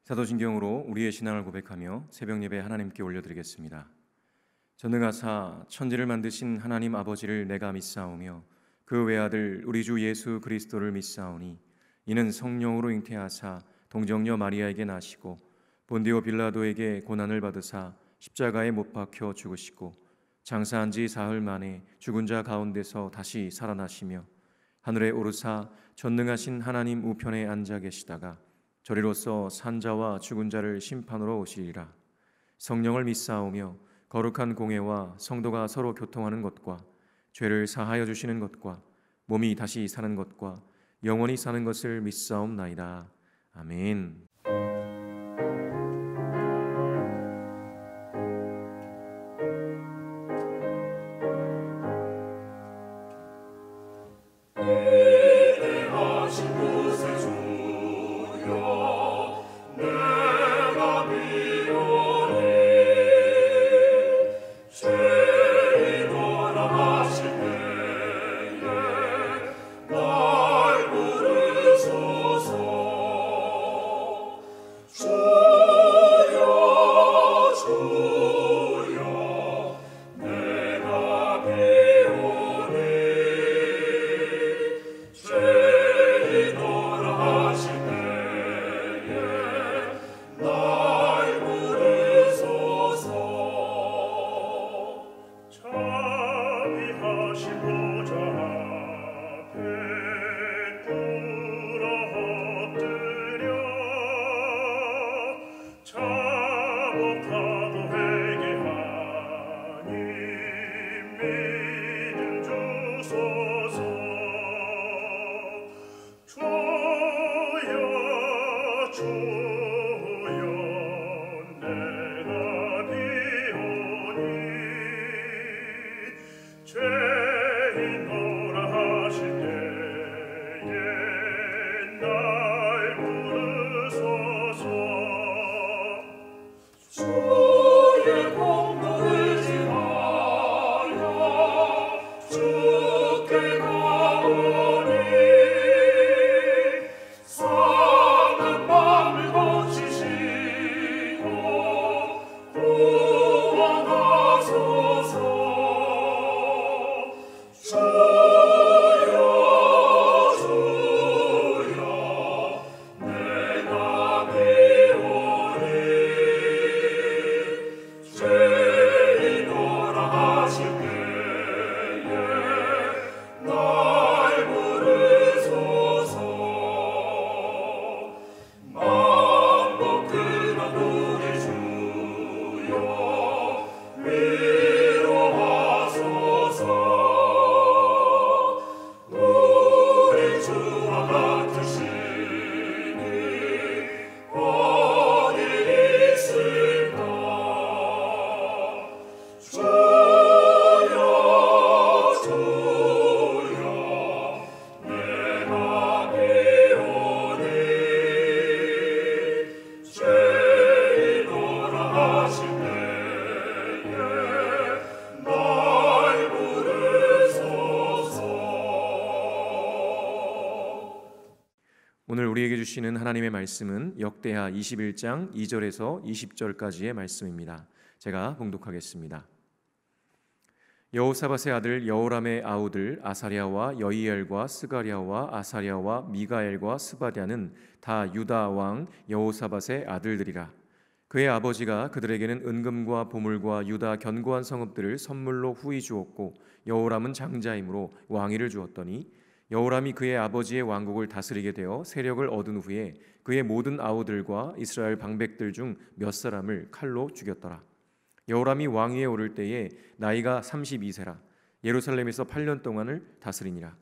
사도신경으로 우리의 신앙을 고백하며 새벽 예배 하나님께 올려드리겠습니다. 전능하사 천지를 만드신 하나님 아버지를 내가 믿사오며 그 외아들 우리 주 예수 그리스도를 믿사오니 이는 성령으로 잉태하사 동정녀 마리아에게 나시고 본디오 빌라도에게 고난을 받으사 십자가에 못 박혀 죽으시고 장사한 지 사흘 만에 죽은 자 가운데서 다시 살아나시며 하늘에 오르사 전능하신 하나님 우편에 앉아 계시다가 저리로서 산자와 죽은 자를 심판으로 오시리라. 성령을 믿사오며 거룩한 공회와 성도가 서로 교통하는 것과 죄를 사하여 주시는 것과 몸이 다시 사는 것과 영원히 사는 것을 믿사옵나이다. 아멘. 오늘 우리에게 주시는 하나님의 말씀은 역대하 21장 2절에서 20절까지의 말씀입니다. 제가 봉독하겠습니다. 여호사밧의 아들 여호람의 아우들 아사랴와 여이엘과 스가랴와 아사랴와 미가엘과 스바랴는 다 유다 왕 여호사밧의 아들들이라. 그의 아버지가 그들에게는 은금과 보물과 유다 견고한 성읍들을 선물로 후히 주었고 여호람은 장자이므로 왕위를 주었더니 여호람이 그의 아버지의 왕국을 다스리게 되어 세력을 얻은 후에 그의 모든 아우들과 이스라엘 방백들 중 몇 사람을 칼로 죽였더라. 여호람이 왕위에 오를 때에 나이가 32세라. 예루살렘에서 8년 동안을 다스리니라.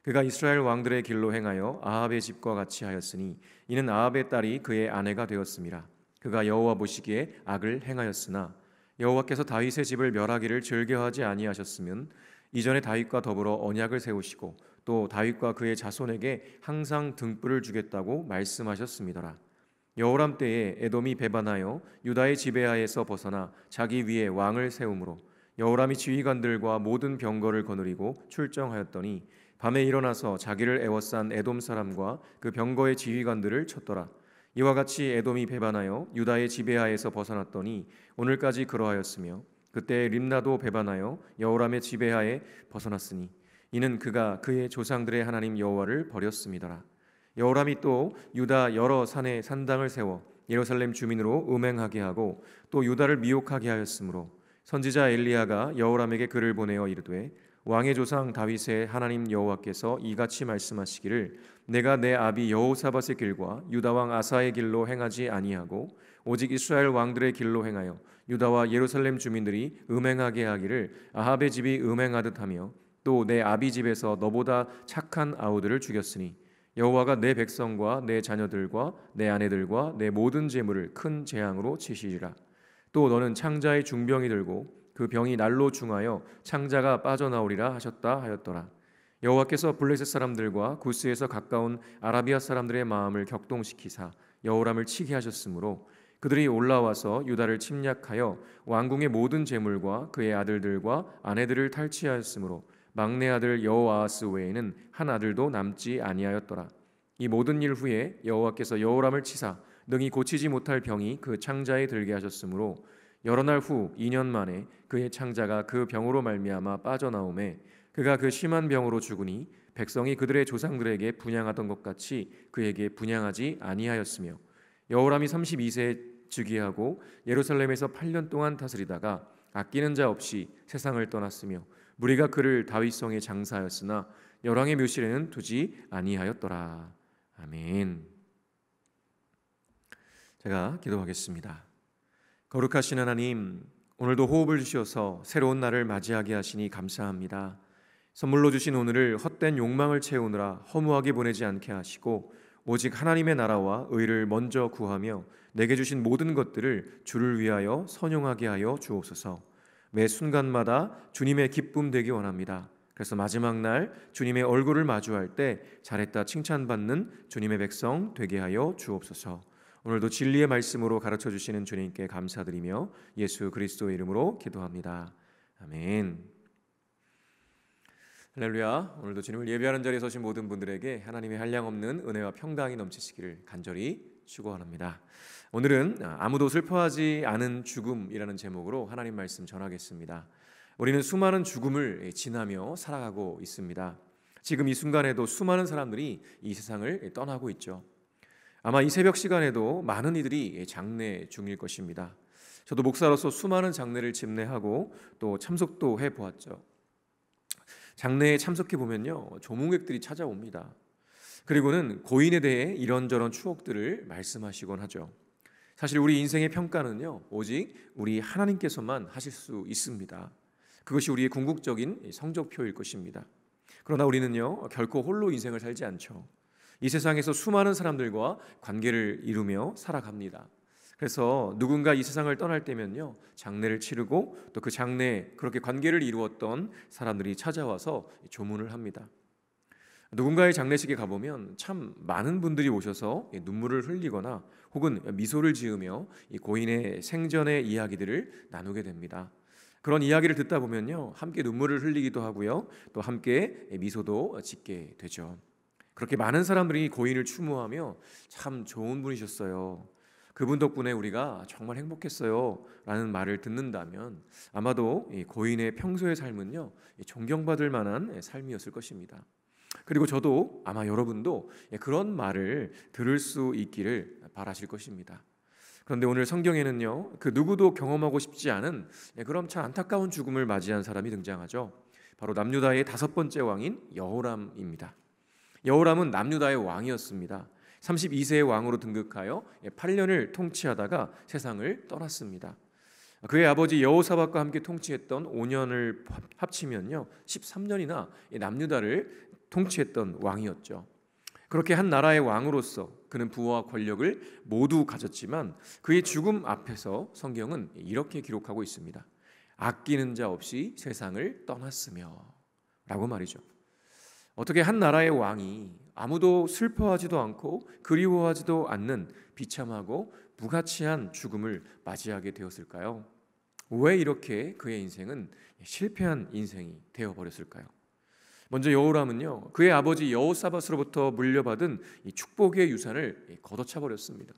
그가 이스라엘 왕들의 길로 행하여 아합의 집과 같이 하였으니 이는 아합의 딸이 그의 아내가 되었음이라. 그가 여호와 보시기에 악을 행하였으나 여호와께서 다윗의 집을 멸하기를 즐겨하지 아니하셨으면 이전에 다윗과 더불어 언약을 세우시고 또 다윗과 그의 자손에게 항상 등불을 주겠다고 말씀하셨음이더라. 여호람 때에 에돔이 배반하여 유다의 지배하에서 벗어나 자기 위에 왕을 세우므로 여호람이 지휘관들과 모든 병거를 거느리고 출정하였더니 밤에 일어나서 자기를 애워싼 에돔 사람과 그 병거의 지휘관들을 쳤더라. 이와 같이 에돔이 배반하여 유다의 지배하에서 벗어났더니 오늘까지 그러하였으며 그때 림나도 배반하여 여호람의 지배하에 벗어났으니 이는 그가 그의 조상들의 하나님 여호와를 버렸음이더라. 여호람이 또 유다 여러 산에 산당을 세워 예루살렘 주민으로 음행하게 하고 또 유다를 미혹하게 하였으므로 선지자 엘리야가 여호람에게 글을 보내어 이르되 왕의 조상 다윗의 하나님 여호와께서 이같이 말씀하시기를 내가 내 아비 여호사밧의 길과 유다 왕 아사의 길로 행하지 아니하고 오직 이스라엘 왕들의 길로 행하여 유다와 예루살렘 주민들이 음행하게 하기를 아합의 집이 음행하듯 하며 또 내 아비 집에서 너보다 착한 아우들을 죽였으니 여호와가 내 백성과 내 자녀들과 내 아내들과 내 모든 재물을 큰 재앙으로 치시리라. 또 너는 창자의 중병이 들고 그 병이 날로 중하여 창자가 빠져나오리라 하셨다 하였더라. 여호와께서 블레셋 사람들과 구스에서 가까운 아라비아 사람들의 마음을 격동시키사 여호람을 치게 하셨으므로 그들이 올라와서 유다를 침략하여 왕궁의 모든 재물과 그의 아들들과 아내들을 탈취하였으므로 막내 아들 여호아하스 외에는 한 아들도 남지 아니하였더라. 이 모든 일 후에 여호와께서 여호람을 치사 능히 고치지 못할 병이 그 창자에 들게 하셨으므로 여러 날 후 2년 만에 그의 창자가 그 병으로 말미암아 빠져나오매 그가 그 심한 병으로 죽으니 백성이 그들의 조상들에게 분향하던 것 같이 그에게 분향하지 아니하였으며 여호람이 32세에 즉위하고 예루살렘에서 8년 동안 다스리다가 아끼는 자 없이 세상을 떠났으며 무리가 그를 다윗성에 장사하였으나 열왕의 묘실에는 두지 아니하였더라. 아멘. 제가 기도하겠습니다. 거룩하신 하나님, 오늘도 호흡을 주셔서 새로운 날을 맞이하게 하시니 감사합니다. 선물로 주신 오늘을 헛된 욕망을 채우느라 허무하게 보내지 않게 하시고 오직 하나님의 나라와 의를 먼저 구하며 내게 주신 모든 것들을 주를 위하여 선용하게 하여 주옵소서. 매 순간마다 주님의 기쁨 되기 원합니다. 그래서 마지막 날 주님의 얼굴을 마주할 때 잘했다 칭찬받는 주님의 백성 되게 하여 주옵소서. 오늘도 진리의 말씀으로 가르쳐 주시는 주님께 감사드리며 예수 그리스도의 이름으로 기도합니다. 아멘. 할렐루야. 오늘도 주님을 예배하는 자리에 서신 모든 분들에게 하나님의 한량없는 은혜와 평강이 넘치시기를 간절히 축원합니다. 오늘은 아무도 슬퍼하지 않은 죽음이라는 제목으로 하나님 말씀 전하겠습니다. 우리는 수많은 죽음을 지나며 살아가고 있습니다. 지금 이 순간에도 수많은 사람들이 이 세상을 떠나고 있죠. 아마 이 새벽 시간에도 많은 이들이 장례 중일 것입니다. 저도 목사로서 수많은 장례를 집례하고 또 참석도 해보았죠. 장례에 참석해 보면요, 조문객들이 찾아옵니다. 그리고는 고인에 대해 이런저런 추억들을 말씀하시곤 하죠. 사실 우리 인생의 평가는요, 오직 우리 하나님께서만 하실 수 있습니다. 그것이 우리의 궁극적인 성적표일 것입니다. 그러나 우리는요, 결코 홀로 인생을 살지 않죠. 이 세상에서 수많은 사람들과 관계를 이루며 살아갑니다. 그래서 누군가 이 세상을 떠날 때면요, 장례를 치르고 또 그 장례에 그렇게 관계를 이루었던 사람들이 찾아와서 조문을 합니다. 누군가의 장례식에 가보면 참 많은 분들이 오셔서 눈물을 흘리거나 혹은 미소를 지으며 이 고인의 생전의 이야기들을 나누게 됩니다. 그런 이야기를 듣다 보면요, 함께 눈물을 흘리기도 하고요, 또 함께 미소도 짓게 되죠. 그렇게 많은 사람들이 고인을 추모하며 참 좋은 분이셨어요, 그분 덕분에 우리가 정말 행복했어요 라는 말을 듣는다면 아마도 이 고인의 평소의 삶은요, 존경받을 만한 삶이었을 것입니다. 그리고 저도 아마 여러분도 그런 말을 들을 수 있기를 바라실 것입니다. 그런데 오늘 성경에는요, 그 누구도 경험하고 싶지 않은 그럼 참 안타까운 죽음을 맞이한 사람이 등장하죠. 바로 남유다의 5번째 왕인 여호람입니다. 여호람은 남유다의 왕이었습니다. 32세의 왕으로 등극하여 8년을 통치하다가 세상을 떠났습니다. 그의 아버지 여호사밧과 함께 통치했던 5년을 합치면요 13년이나 남유다를 통치했던 왕이었죠. 그렇게 한 나라의 왕으로서 그는 부와 권력을 모두 가졌지만 그의 죽음 앞에서 성경은 이렇게 기록하고 있습니다. 아끼는 자 없이 세상을 떠났으며 라고 말이죠. 어떻게 한 나라의 왕이 아무도 슬퍼하지도 않고 그리워하지도 않는 비참하고 무가치한 죽음을 맞이하게 되었을까요? 왜 이렇게 그의 인생은 실패한 인생이 되어버렸을까요? 먼저 여호람은요, 그의 아버지 여호사밧으로부터 물려받은 이 축복의 유산을 걷어차 버렸습니다.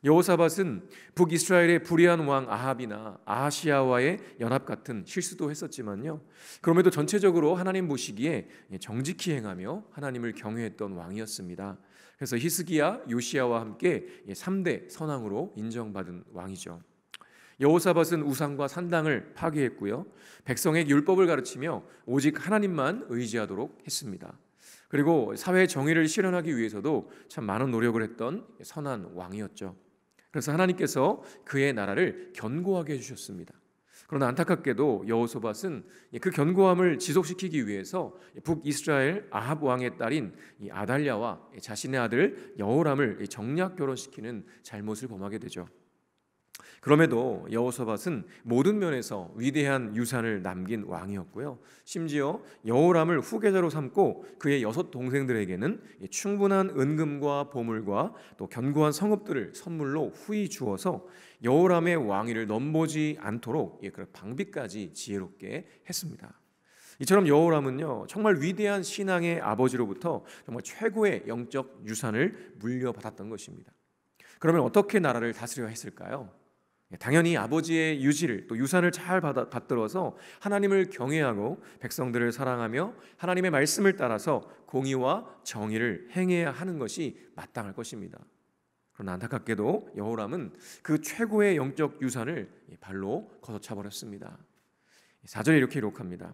여호사밧은 북이스라엘의 불의한 왕 아합이나 아하시아와의 연합 같은 실수도 했었지만요, 그럼에도 전체적으로 하나님 보시기에 정직히 행하며 하나님을 경외했던 왕이었습니다. 그래서 히스기야, 요시야와 함께 3대 선왕으로 인정받은 왕이죠. 여호사밧은 우상과 산당을 파괴했고요, 백성에게 율법을 가르치며 오직 하나님만 의지하도록 했습니다. 그리고 사회 정의를 실현하기 위해서도 참 많은 노력을 했던 선한 왕이었죠. 그래서 하나님께서 그의 나라를 견고하게 해주셨습니다. 그러나 안타깝게도 여호사밧은 그 견고함을 지속시키기 위해서 북이스라엘 아합 왕의 딸인 아달랴와 자신의 아들 여호람을 정략 결혼시키는 잘못을 범하게 되죠. 그럼에도 여호사밧은 모든 면에서 위대한 유산을 남긴 왕이었고요, 심지어 여호람을 후계자로 삼고 그의 6 동생들에게는 충분한 은금과 보물과 또 견고한 성읍들을 선물로 후히 주어서 여호람의 왕위를 넘보지 않도록 방비까지 지혜롭게 했습니다. 이처럼 여호람은요, 정말 위대한 신앙의 아버지로부터 정말 최고의 영적 유산을 물려받았던 것입니다. 그러면 어떻게 나라를 다스려야 했을까요? 당연히 아버지의 유지를 또 유산을 잘 받들어서 하나님을 경외하고 백성들을 사랑하며 하나님의 말씀을 따라서 공의와 정의를 행해야 하는 것이 마땅할 것입니다. 그러나 안타깝게도 여호람은 그 최고의 영적 유산을 발로 걷어차 버렸습니다. 4절에 이렇게 기록합니다.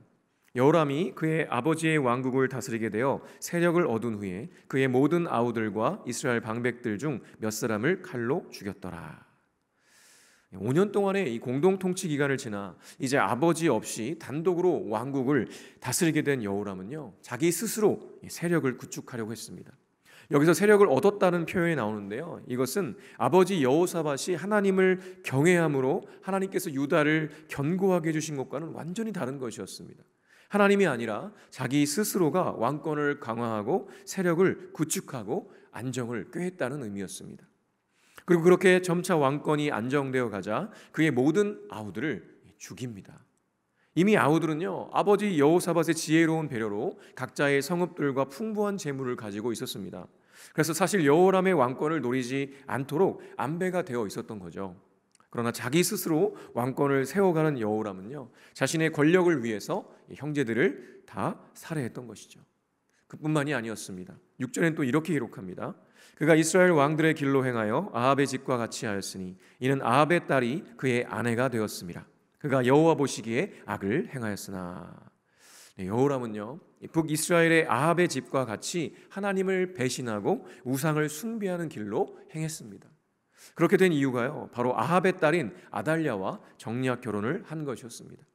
여호람이 그의 아버지의 왕국을 다스리게 되어 세력을 얻은 후에 그의 모든 아우들과 이스라엘 방백들 중 몇 사람을 칼로 죽였더라. 5년 동안의 이 공동 통치 기간을 지나 이제 아버지 없이 단독으로 왕국을 다스리게 된 여호람은요, 자기 스스로 세력을 구축하려고 했습니다. 여기서 세력을 얻었다는 표현이 나오는데요, 이것은 아버지 여호사밧이 하나님을 경외함으로 하나님께서 유다를 견고하게 해주신 것과는 완전히 다른 것이었습니다. 하나님이 아니라 자기 스스로가 왕권을 강화하고 세력을 구축하고 안정을 꾀했다는 의미였습니다. 그리고 그렇게 점차 왕권이 안정되어 가자 그의 모든 아우들을 죽입니다. 이미 아우들은요, 아버지 여호사밧의 지혜로운 배려로 각자의 성읍들과 풍부한 재물을 가지고 있었습니다. 그래서 사실 여호람의 왕권을 노리지 않도록 안배가 되어 있었던 거죠. 그러나 자기 스스로 왕권을 세워가는 여호람은요, 자신의 권력을 위해서 형제들을 다 살해했던 것이죠. 그뿐만이 아니었습니다. 6절엔 또 이렇게 기록합니다. 그가 이스라엘 왕들의 길로 행하여 아합의 집과 같이 하였으니 이는 아합의 딸이 그의 아내가 되었음이라. 그가 여호와 보시기에 악을 행하였으나. 여호람은요, 북이스라엘의 아합의 집과 같이 하나님을 배신하고 우상을 숭배하는 길로 행했습니다. 그렇게 된 이유가요, 바로 아합의 딸인 아달랴와 정략 결혼을 한 것이었습니다.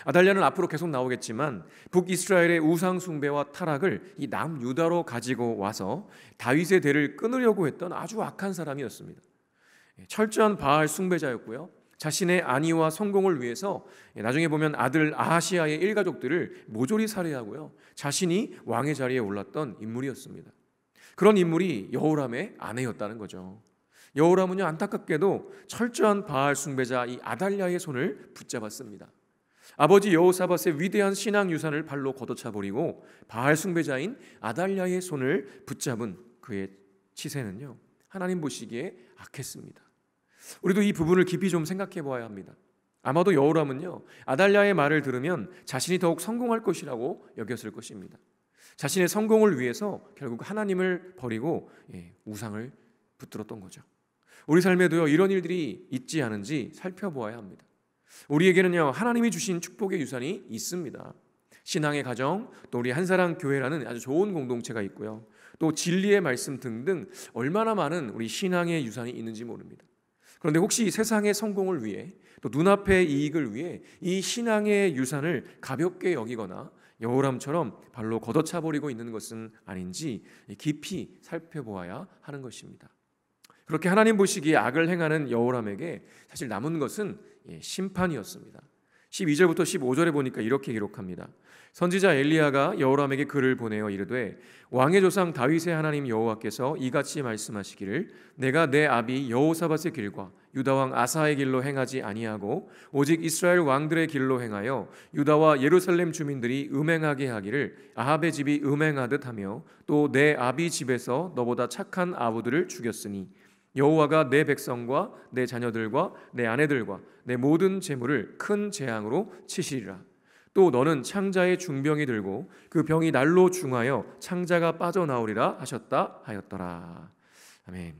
아달랴는 앞으로 계속 나오겠지만 북이스라엘의 우상 숭배와 타락을 이 남유다로 가지고 와서 다윗의 대를 끊으려고 했던 아주 악한 사람이었습니다. 철저한 바알 숭배자였고요, 자신의 안위와 성공을 위해서 나중에 보면 아들 아하시아의 일가족들을 모조리 살해하고요, 자신이 왕의 자리에 올랐던 인물이었습니다. 그런 인물이 여호람의 아내였다는 거죠. 여호람은요, 안타깝게도 철저한 바알 숭배자 이 아달랴의 손을 붙잡았습니다. 아버지 여호사밧의 위대한 신앙 유산을 발로 걷어차 버리고 바알 숭배자인 아달랴의 손을 붙잡은 그의 치세는요, 하나님 보시기에 악했습니다. 우리도 이 부분을 깊이 좀 생각해 보아야 합니다. 아마도 여호람은요, 아달랴의 말을 들으면 자신이 더욱 성공할 것이라고 여겼을 것입니다. 자신의 성공을 위해서 결국 하나님을 버리고 우상을 붙들었던 거죠. 우리 삶에도요, 이런 일들이 있지 않은지 살펴보아야 합니다. 우리에게는요, 하나님이 주신 축복의 유산이 있습니다. 신앙의 가정, 또 우리 한사랑 교회라는 아주 좋은 공동체가 있고요, 또 진리의 말씀 등등 얼마나 많은 우리 신앙의 유산이 있는지 모릅니다. 그런데 혹시 세상의 성공을 위해 또 눈앞의 이익을 위해 이 신앙의 유산을 가볍게 여기거나 여호람처럼 발로 걷어차 버리고 있는 것은 아닌지 깊이 살펴보아야 하는 것입니다. 그렇게 하나님 보시기에 악을 행하는 여호람에게 사실 남은 것은 심판이었습니다. 12절부터 15절에 보니까 이렇게 기록합니다. 선지자 엘리야가 여호람에게 글을 보내어 이르되 왕의 조상 다윗의 하나님 여호와께서 이같이 말씀하시기를 내가 내 아비 여호사밧의 길과 유다 왕 아사의 길로 행하지 아니하고 오직 이스라엘 왕들의 길로 행하여 유다와 예루살렘 주민들이 음행하게 하기를 아합의 집이 음행하듯 하며 또 내 아비 집에서 너보다 착한 아우들을 죽였으니 여호와가 내 백성과 내 자녀들과 내 아내들과 내 모든 재물을 큰 재앙으로 치시리라. 또 너는 창자의 중병이 들고 그 병이 날로 중하여 창자가 빠져나오리라 하셨다 하였더라. 아멘.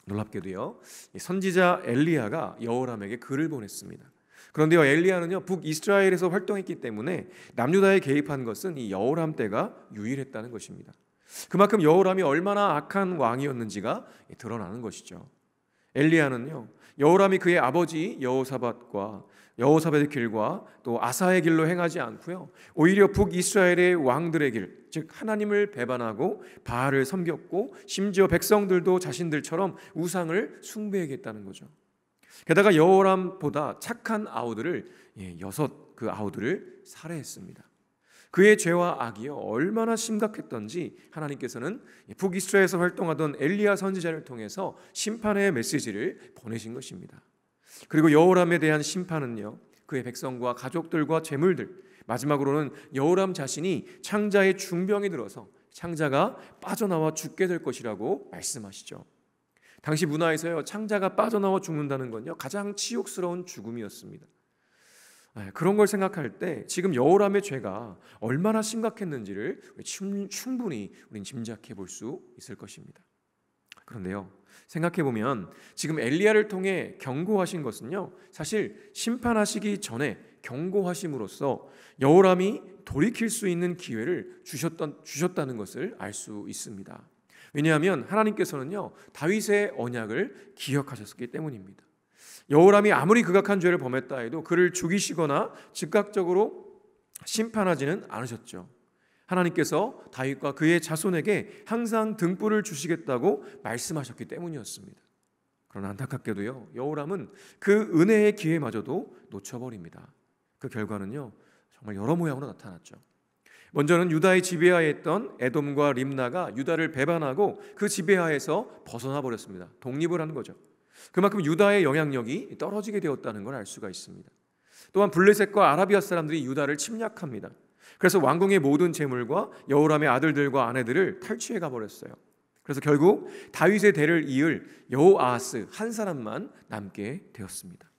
놀랍게도요, 선지자 엘리야가 여호람에게 글을 보냈습니다. 그런데요, 엘리야는요 북이스라엘에서 활동했기 때문에 남유다에 개입한 것은 이 여호람 때가 유일했다는 것입니다. 그만큼 여호람이 얼마나 악한 왕이었는지가 드러나는 것이죠. 엘리야는요, 여호람이 그의 아버지 여호사밧의 길과 또 아사의 길로 행하지 않고요, 오히려 북이스라엘의 왕들의 길, 즉 하나님을 배반하고 바알을 섬겼고 심지어 백성들도 자신들처럼 우상을 숭배하겠다는 거죠. 게다가 여호람보다 착한 아우들을 6 그 아우들을 살해했습니다. 그의 죄와 악이요 얼마나 심각했던지 하나님께서는 북이스라엘에서 활동하던 엘리야 선지자를 통해서 심판의 메시지를 보내신 것입니다. 그리고 여호람에 대한 심판은요, 그의 백성과 가족들과 재물들, 마지막으로는 여호람 자신이 창자의 중병이 들어서 창자가 빠져나와 죽게 될 것이라고 말씀하시죠. 당시 문화에서요, 창자가 빠져나와 죽는다는 건요 가장 치욕스러운 죽음이었습니다. 그런 걸 생각할 때 지금 여호람의 죄가 얼마나 심각했는지를 충분히 우린 짐작해 볼 수 있을 것입니다. 그런데요, 생각해 보면 지금 엘리야를 통해 경고하신 것은요, 사실 심판하시기 전에 경고하심으로써 여호람이 돌이킬 수 있는 기회를 주셨다는 것을 알 수 있습니다. 왜냐하면 하나님께서는요 다윗의 언약을 기억하셨기 때문입니다. 여호람이 아무리 극악한 죄를 범했다 해도 그를 죽이시거나 즉각적으로 심판하지는 않으셨죠. 하나님께서 다윗과 그의 자손에게 항상 등불을 주시겠다고 말씀하셨기 때문이었습니다. 그러나 안타깝게도요, 여호람은 그 은혜의 기회마저도 놓쳐버립니다. 그 결과는요 정말 여러 모양으로 나타났죠. 먼저는 유다의 지배하에 있던 에돔과 림나가 유다를 배반하고 그 지배하에서 벗어나 버렸습니다. 독립을 하는 거죠. 그만큼 유다의 영향력이 떨어지게 되었다는 걸 알 수가 있습니다. 또한 블레셋과 아라비아 사람들이 유다를 침략합니다. 그래서 왕궁의 모든 재물과 여호람의 아들들과 아내들을 탈취해 가버렸어요. 그래서 결국 다윗의 대를 이을 여호아하스 한 사람만 남게 되었습니다.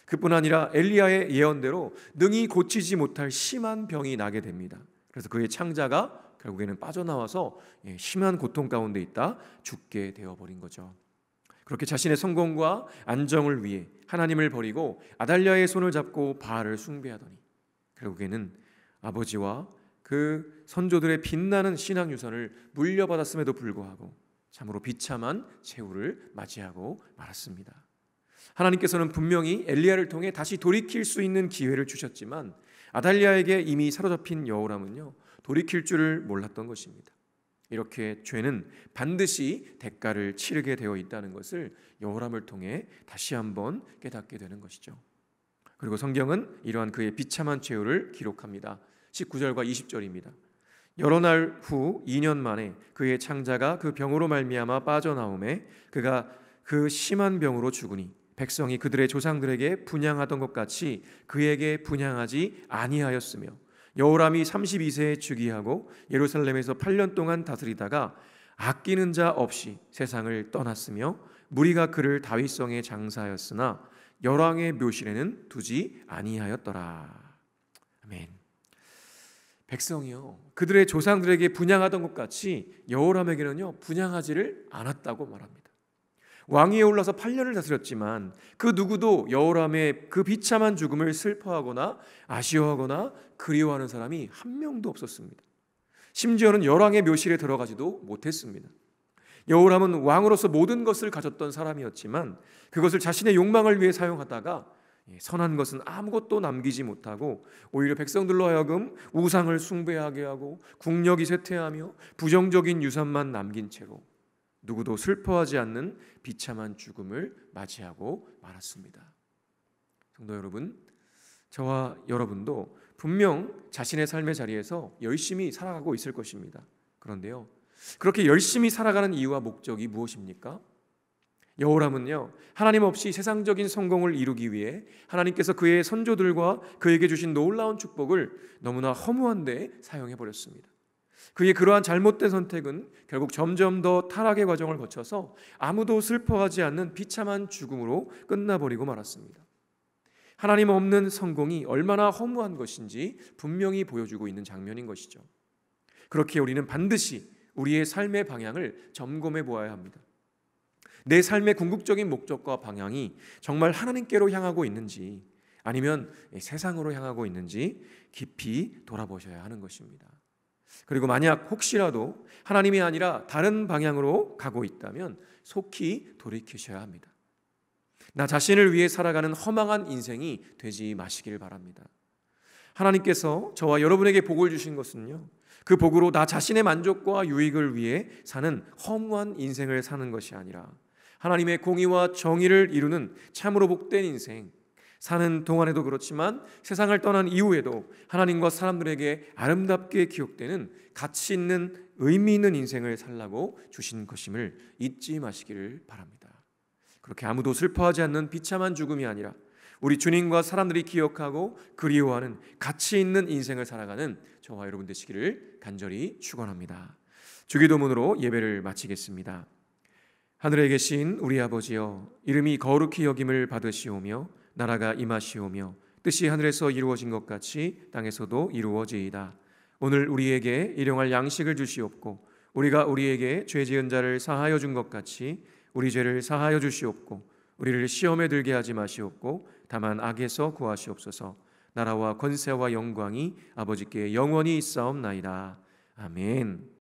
그뿐 아니라 엘리야의 예언대로 능히 고치지 못할 심한 병이 나게 됩니다. 그래서 그의 창자가 결국에는 빠져나와서 심한 고통 가운데 있다 죽게 되어버린 거죠. 그렇게 자신의 성공과 안정을 위해 하나님을 버리고 아달랴의 손을 잡고 바알을 숭배하더니 결국에는 아버지와 그 선조들의 빛나는 신앙 유산을 물려받았음에도 불구하고 참으로 비참한 최후를 맞이하고 말았습니다. 하나님께서는 분명히 엘리야를 통해 다시 돌이킬 수 있는 기회를 주셨지만 아달랴에게 이미 사로잡힌 여호람은요 돌이킬 줄을 몰랐던 것입니다. 이렇게 죄는 반드시 대가를 치르게 되어 있다는 것을 여호람을 통해 다시 한번 깨닫게 되는 것이죠. 그리고 성경은 이러한 그의 비참한 최후를 기록합니다. 19절과 20절입니다. 여러 날 후 2년 만에 그의 창자가 그 병으로 말미암아 빠져나오매 그가 그 심한 병으로 죽으니 백성이 그들의 조상들에게 분향하던 것 같이 그에게 분향하지 아니하였으며 여호람이 32세에 즉위하고 예루살렘에서 8년 동안 다스리다가 아끼는 자 없이 세상을 떠났으며 무리가 그를 다윗성에 장사하였으나 열왕의 묘실에는 두지 아니하였더라. 아멘. 백성이요 그들의 조상들에게 분향하던 것 같이 여호람에게는요 분향하지를 않았다고 말합니다. 왕위에 올라서 8년을 다스렸지만 그 누구도 여호람의 그 비참한 죽음을 슬퍼하거나 아쉬워하거나 그리워하는 사람이 한 명도 없었습니다. 심지어는 열왕의 묘실에 들어가지도 못했습니다. 여호람은 왕으로서 모든 것을 가졌던 사람이었지만 그것을 자신의 욕망을 위해 사용하다가 선한 것은 아무것도 남기지 못하고 오히려 백성들로 하여금 우상을 숭배하게 하고 국력이 쇠퇴하며 부정적인 유산만 남긴 채로 누구도 슬퍼하지 않는 비참한 죽음을 맞이하고 말았습니다. 성도 여러분, 저와 여러분도 분명 자신의 삶의 자리에서 열심히 살아가고 있을 것입니다. 그런데요, 그렇게 열심히 살아가는 이유와 목적이 무엇입니까? 여호람은요 하나님 없이 세상적인 성공을 이루기 위해 하나님께서 그의 선조들과 그에게 주신 놀라운 축복을 너무나 허무한 데 사용해 버렸습니다. 그의 그러한 잘못된 선택은 결국 점점 더 타락의 과정을 거쳐서 아무도 슬퍼하지 않는 비참한 죽음으로 끝나버리고 말았습니다. 하나님 없는 성공이 얼마나 허무한 것인지 분명히 보여주고 있는 장면인 것이죠. 그렇게 우리는 반드시 우리의 삶의 방향을 점검해 보아야 합니다. 내 삶의 궁극적인 목적과 방향이 정말 하나님께로 향하고 있는지 아니면 세상으로 향하고 있는지 깊이 돌아보셔야 하는 것입니다. 그리고 만약 혹시라도 하나님이 아니라 다른 방향으로 가고 있다면 속히 돌이키셔야 합니다. 나 자신을 위해 살아가는 허망한 인생이 되지 마시길 바랍니다. 하나님께서 저와 여러분에게 복을 주신 것은요, 그 복으로 나 자신의 만족과 유익을 위해 사는 허무한 인생을 사는 것이 아니라 하나님의 공의와 정의를 이루는 참으로 복된 인생, 사는 동안에도 그렇지만 세상을 떠난 이후에도 하나님과 사람들에게 아름답게 기억되는 가치 있는 의미 있는 인생을 살라고 주신 것임을 잊지 마시기를 바랍니다. 그렇게 아무도 슬퍼하지 않는 비참한 죽음이 아니라 우리 주님과 사람들이 기억하고 그리워하는 가치 있는 인생을 살아가는 저와 여러분 되시기를 간절히 축원합니다. 주기도문으로 예배를 마치겠습니다. 하늘에 계신 우리 아버지여, 이름이 거룩히 여김을 받으시오며 나라가 임하시오며 뜻이 하늘에서 이루어진 것 같이 땅에서도 이루어지이다. 오늘 우리에게 일용할 양식을 주시옵고 우리가 우리에게 죄 지은 자를 사하여 준 것 같이 우리 죄를 사하여 주시옵고 우리를 시험에 들게 하지 마시옵고 다만 악에서 구하시옵소서. 나라와 권세와 영광이 아버지께 영원히 있사옵나이다. 아멘.